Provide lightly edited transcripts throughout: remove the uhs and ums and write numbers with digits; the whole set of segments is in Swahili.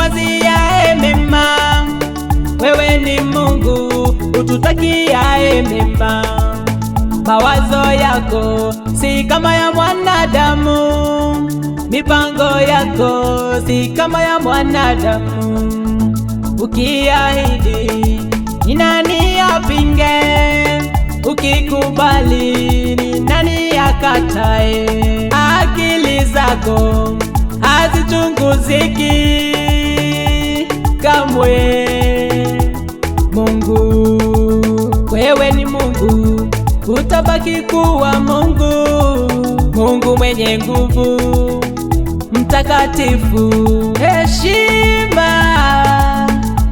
utuwaziae mema. Wewe ni Mungu ututakiae mema. Mawazo yako si kama ya mwanadamu, mipango yako si kama ya mwanadamu. Ukiahidi ni nani apinge? Ukikubali ni nani akatae? Akili zako hazichunguziki kamwe. Mungu, wewe ni Mungu, utabaki kuwa Mungu. Mungu mwenye nguvu, mtakatifu, heshima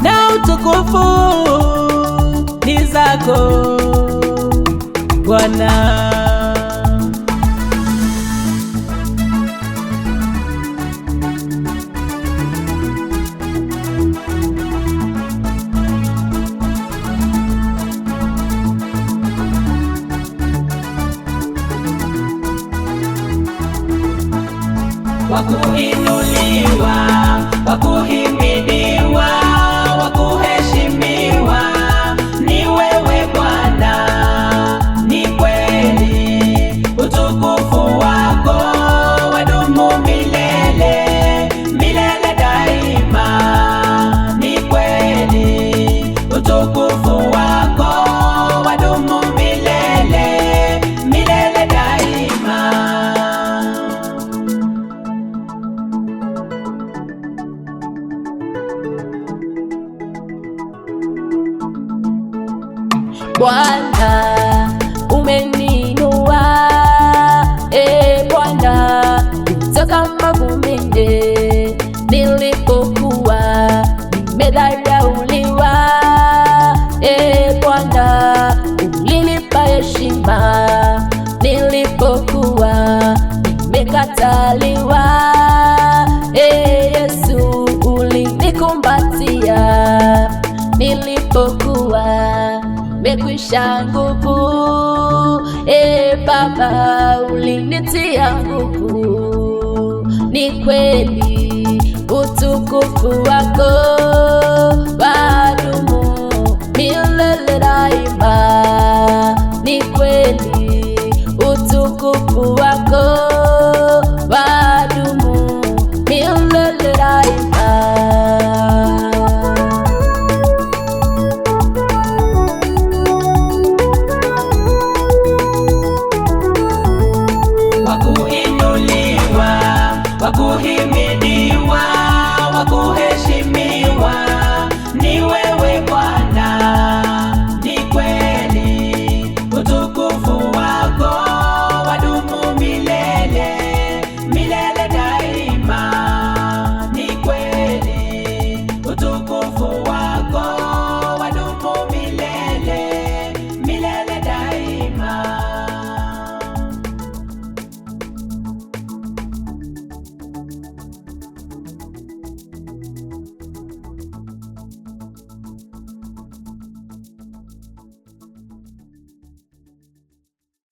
na utukufu ni zako Bwana. Wakuinuliwa, wakuhimidiwa, wakuheshimiwa ni wewe Bwana. Ni kweli utukufu wako wadumu milele, milele daima. Ni kweli utukufu wako wadumu milele, milele daima. Bwana umeninua, Bwana kutoka mavumbini. Nilipokuwa nimedharauliwa, Bwana ulinipa heshima. Nilipokuwa nimekataliwa, Yesu ulinikumbatia. Nilipokuwa nimekwisha nguvu, Baba ulinitia nguvu. Ni kweli utukufu wako wadumu milele daima. Ni kweli utukufu wako wadumu milele daima. Wakuinuliwa, wakuhimidiwa, wakuheshimiwa